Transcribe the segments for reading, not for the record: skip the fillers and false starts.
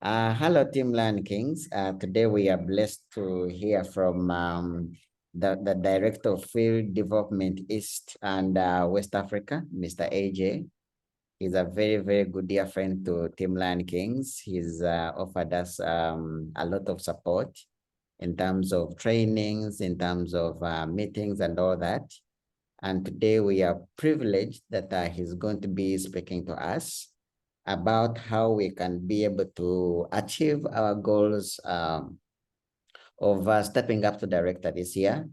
Hello, Team Lion Kings. Today we are blessed to hear from the Director of Field Development East and West Africa, Mr. AJ. He's a very, very good dear friend to Team Lion Kings. He's offered us a lot of support in terms of trainings, in terms of meetings and all that. And today we are privileged that he's going to be speaking to us about how we can be able to achieve our goals of stepping up to director this year,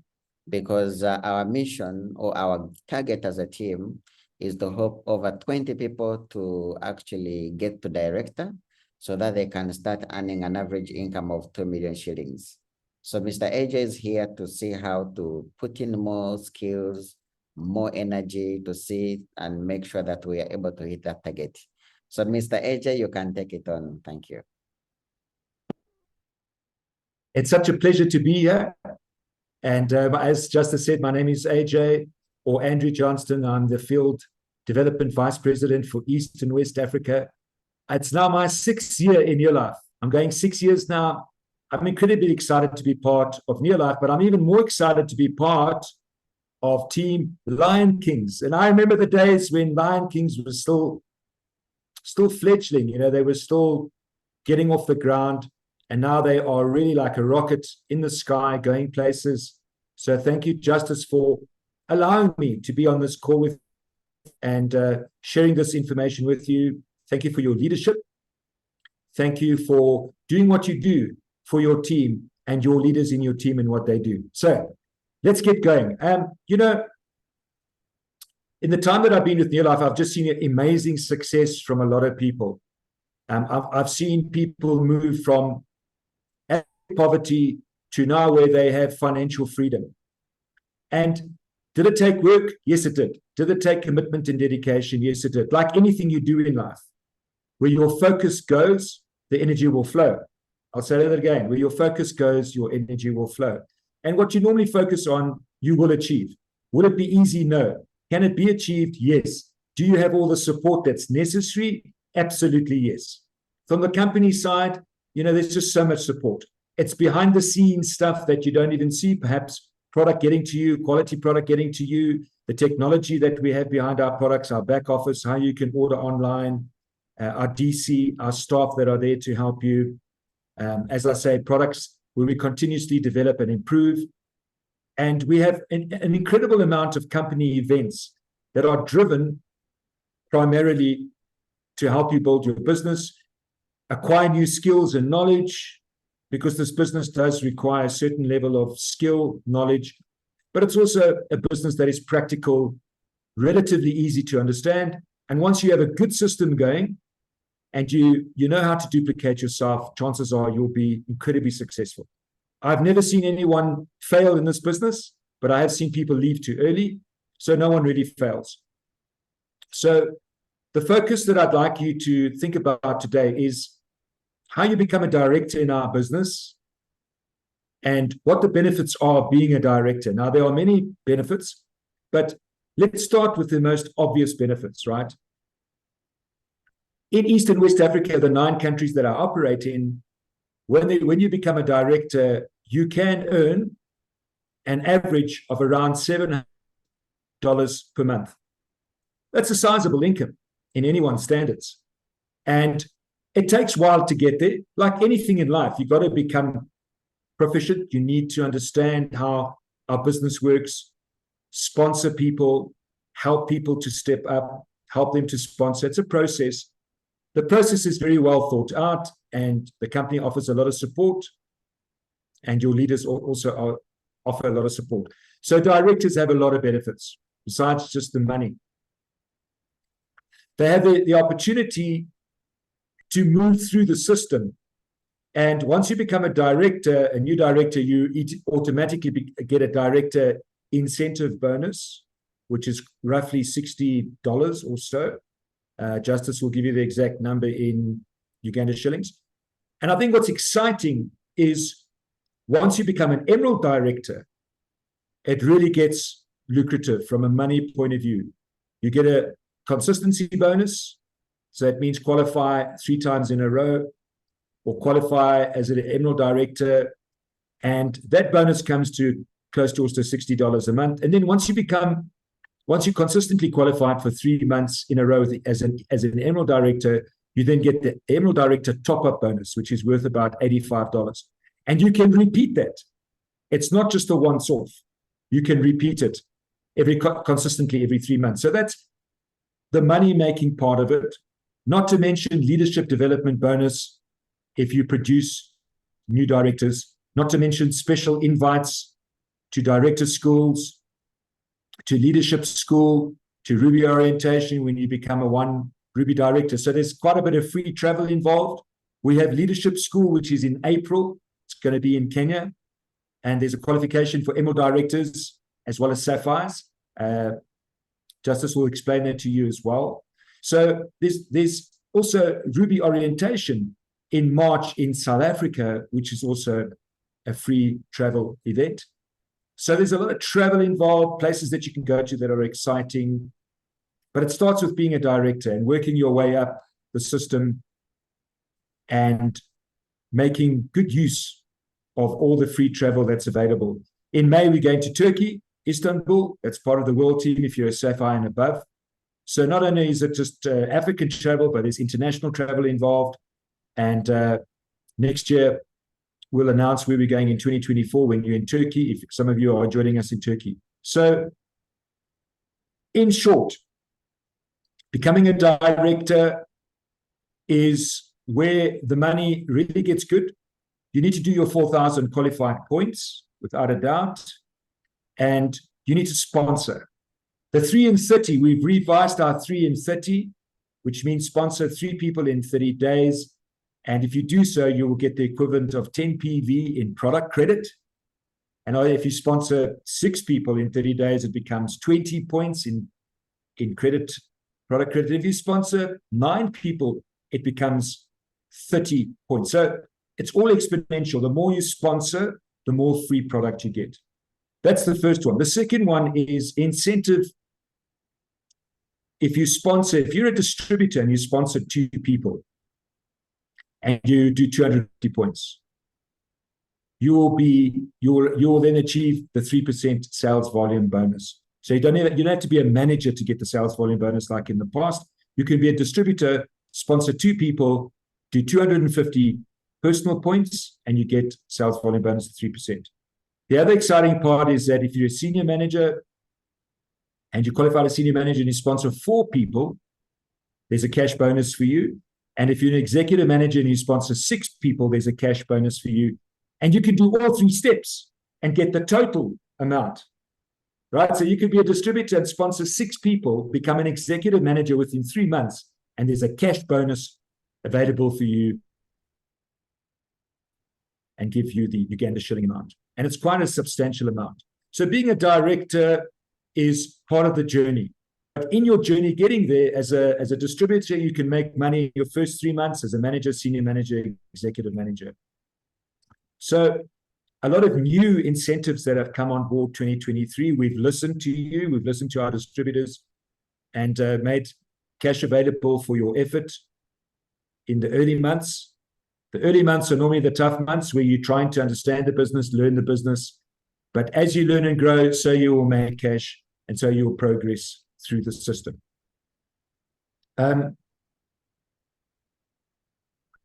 because our mission or our target as a team is to help over 20 people to actually get to director so that they can start earning an average income of 2 million shillings. So Mr. AJ is here to see how to put in more skills, more energy to see and make sure that we are able to hit that target. So Mr. AJ, you can take it on. Thank you. It's such a pleasure to be here. And as Justice said, my name is AJ or Andrew Johnston. I'm the Field Development Vice President for East and West Africa. It's now my 6th year in Neolife. I'm going 6 years now. I'm incredibly excited to be part of Neolife, but I'm even more excited to be part of Team Lion Kings. And I remember the days when Lion Kings was still fledgling, they were still getting off the ground, and now they are really like a rocket in the sky going places. So thank you, Justice, for allowing me to be on this call with and sharing this information with you. Thank you for your leadership. Thank you for doing what you do for your team and your leaders in your team and what they do. So let's get going. In the time that I've been with Neolife, I've just seen amazing success from a lot of people. I've seen people move from poverty to now where they have financial freedom. And did it take work? Yes, it did. Did it take commitment and dedication? Yes, it did. Like anything you do in life, where your focus goes, the energy will flow. I'll say that again. Where your focus goes, your energy will flow. And what you normally focus on, you will achieve. Will it be easy? No. Can it be achieved? Yes. Do you have all the support that's necessary? Absolutely yes. From the company side, there's just so much support. It's behind the scenes stuff that you don't even see, perhaps product getting to you, quality product getting to you, the technology that we have behind our products, our back office, how you can order online, our DC, our staff that are there to help you. As I say, products where we continuously develop and improve. And we have an incredible amount of company events that are driven primarily to help you build your business, acquire new skills and knowledge, because this business does require a certain level of skill, knowledge, but it's also a business that is practical, relatively easy to understand. And once you have a good system going and you know how to duplicate yourself, chances are you'll be incredibly successful. I've never seen anyone fail in this business, but I have seen people leave too early, so no one really fails. So the focus that I'd like you to think about today is how you become a director in our business and what the benefits are of being a director. Now, there are many benefits, but let's start with the most obvious benefits, right? In East and West Africa, the 9 countries that I operate in, when you become a director, you can earn an average of around $700 per month. That's a sizable income in anyone's standards. And it takes a while to get there. Like anything in life, you've got to become proficient. You need to understand how our business works, sponsor people, help people to step up, help them to sponsor. It's a process. The process is very well thought out, and the company offers a lot of support, and your leaders also offer a lot of support. So directors have a lot of benefits besides just the money. They have the opportunity to move through the system. And once you become a director, a new director, you automatically get a director incentive bonus, which is roughly $60 or so. Justice will give you the exact number in Uganda shillings. And I think what's exciting is once you become an Emerald director, it really gets lucrative from a money point of view. You get a consistency bonus. So it means qualify 3 times in a row. or qualify as an Emerald Director. And that bonus comes to close to also $60 a month. And then once you consistently qualified for 3 months in a row as an Emerald Director, you then get the Emerald Director top-up bonus, which is worth about $85. And you can repeat that. It's not just a once-off. You can repeat it consistently every 3 months. So that's the money-making part of it. Not to mention leadership development bonus if you produce new directors. Not to mention special invites to director schools, to leadership school, to Ruby orientation when you become a one Ruby director. So there's quite a bit of free travel involved. We have leadership school, which is in April. It's going to be in Kenya. And there's a qualification for Emerald Directors as well as Sapphires. Justice will explain that to you as well. So there's also Ruby orientation in March in South Africa, which is also a free travel event. So there's a lot of travel involved, places that you can go to that are exciting. But it starts with being a director and working your way up the system and making good use of all the free travel that's available. In May, we're going to Turkey, Istanbul. That's part of the world team if you're a Sapphire and above. So not only is it just African travel, but there's international travel involved. And next year, we'll announce where we're going in 2024 when you're in Turkey, if some of you are joining us in Turkey. So in short, becoming a director is where the money really gets good. You need to do your 4,000 qualified points, without a doubt. And you need to sponsor. The 3 in 30, we've revised our 3 in 30, which means sponsor 3 people in 30 days. And if you do so, you will get the equivalent of 10 PV in product credit. And if you sponsor 6 people in 30 days, it becomes 20 points in credit, product credit. If you sponsor 9 people, it becomes 30 points. So it's all exponential. The more you sponsor, the more free product you get. That's the first one. The second one is incentive. If you're a distributor and you sponsor 2 people and you do 250 points, you will then achieve the 3% sales volume bonus. So you don't have to be a manager to get the sales volume bonus like in the past. You can be a distributor, sponsor 2 people, do 250 personal points, and you get sales volume bonus of 3%. The other exciting part is that if you're a senior manager and you qualify as senior manager and you sponsor 4 people, there's a cash bonus for you. And if you're an executive manager and you sponsor 6 people, there's a cash bonus for you. And you can do all 3 steps and get the total amount, right? So you could be a distributor and sponsor 6 people, become an executive manager within 3 months, and there's a cash bonus available for you and give you the Uganda shilling amount. And it's quite a substantial amount. So being a director is part of the journey. But in your journey getting there, as a distributor, you can make money in your first 3 months as a manager, senior manager, executive manager. So a lot of new incentives that have come on board 2023, we've listened to you, we've listened to our distributors and made cash available for your effort in the early months. The early months are normally the tough months where you're trying to understand the business, learn the business. But as you learn and grow, so you will make cash and so you will progress through the system.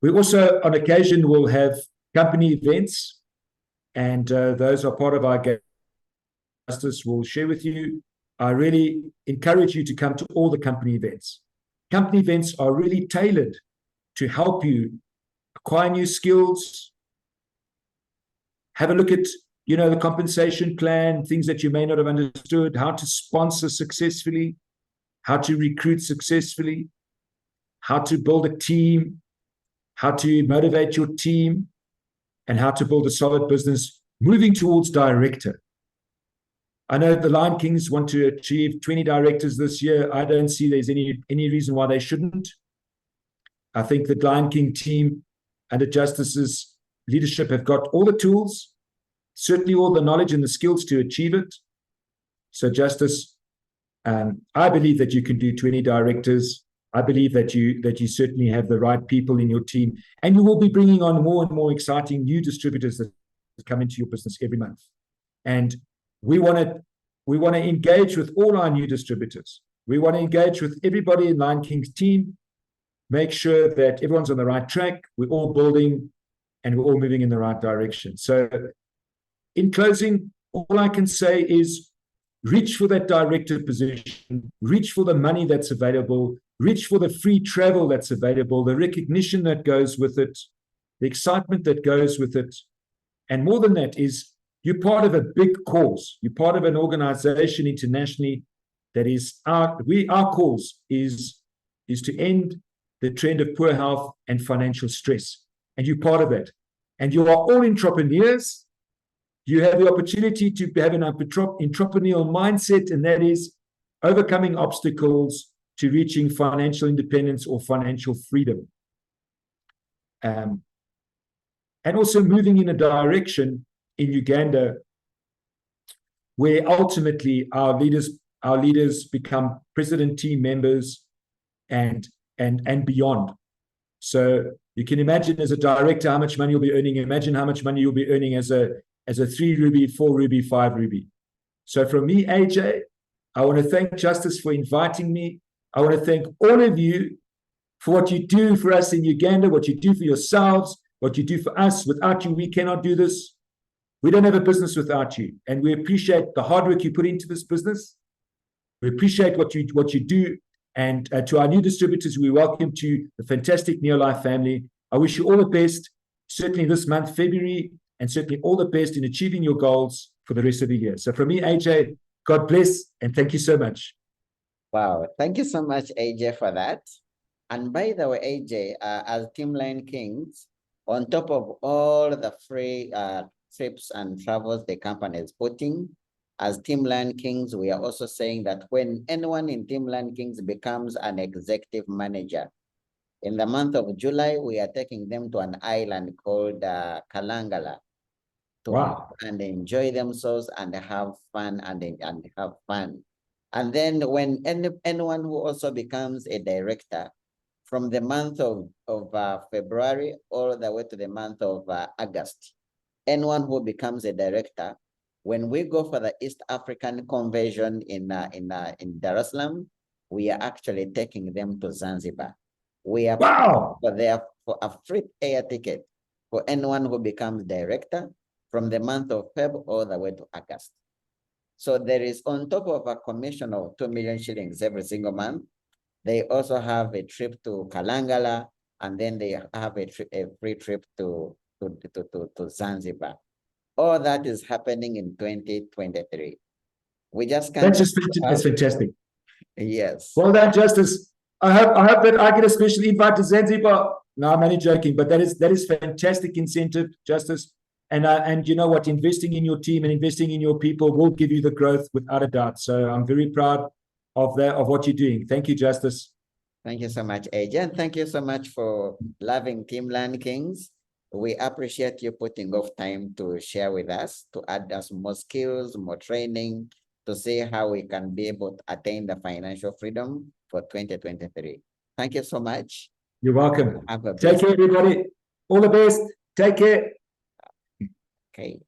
We also, on occasion, will have company events, and those are part of our game. Justice will share with you. I really encourage you to come to all the company events. Company events are really tailored to help you acquire new skills, have a look at, the compensation plan, things that you may not have understood, how to sponsor successfully, how to recruit successfully, how to build a team, how to motivate your team, and how to build a solid business moving towards director. I know the Lion Kings want to achieve 20 directors this year. I don't see there's any reason why they shouldn't. I think the Lion King team under Justice's leadership have got all the tools, certainly all the knowledge and the skills to achieve it. So Justice, I believe that you can do 20 directors. I believe that you certainly have the right people in your team, and you will be bringing on more and more exciting new distributors that come into your business every month. And we want to engage with all our new distributors. We want to engage with everybody in Lion King's team, make sure that everyone's on the right track. We're all building and we're all moving in the right direction. So in closing, all I can say is reach for that director position, reach for the money that's available, reach for the free travel that's available, the recognition that goes with it, the excitement that goes with it. And more than that is you're part of a big cause. You're part of an organization internationally that is our cause is to end the trend of poor health and financial stress. And you're part of that. And you are all entrepreneurs. You have the opportunity to have an entrepreneurial mindset, and that is overcoming obstacles to reaching financial independence or financial freedom. And also moving in a direction in Uganda where ultimately our leaders become president team members and beyond. So you can imagine as a director how much money you'll be earning. Imagine how much money you'll be earning as a 3 Ruby, 4 Ruby, 5 Ruby. So from me, AJ, I want to thank Justice for inviting me. I want to thank all of you for what you do for us in Uganda, what you do for yourselves, what you do for us. Without you, we cannot do this. We don't have a business without you. And we appreciate the hard work you put into this business. We appreciate what you do. And to our new distributors, we welcome to the fantastic Neolife family. I wish you all the best, certainly this month, February, and certainly all the best in achieving your goals for the rest of the year. So from me, AJ, God bless, and thank you so much. Wow, thank you so much, AJ, for that. And by the way, AJ, as Team Lion Kings, on top of all the free trips and travels the company is putting, as Team Lion Kings, we are also saying that when anyone in Team Lion Kings becomes an executive manager, in the month of July, we are taking them to an island called Kalangala to and enjoy themselves and have fun and have fun. And then when anyone who also becomes a director from the month of February all the way to the month of August, anyone who becomes a director, when we go for the East African Convention in Dar es Salaam, we are actually taking them to Zanzibar. We are for a free air ticket for anyone who becomes director from the month of February all the way to August. So there is, on top of a commission of 2 million shillings every single month, they also have a trip to Kalangala, and then they have a free trip to Zanzibar. All that is happening in 2023. We just can't. That's fantastic. Yes. Well done, Justice. I hope that I get a special invite to Zanzibar. No, I'm only joking, but that is fantastic incentive, Justice. And you know what? Investing in your team and investing in your people will give you the growth without a doubt. So I'm very proud of what you're doing. Thank you, Justice. Thank you so much, AJ. And thank you so much for loving Team Lion Kings. We appreciate you putting off time to share with us, to add us more skills, more training, to see how we can be able to attain the financial freedom for 2023. Thank you so much. You're welcome. Take care, everybody. All the best. Take care. Okay.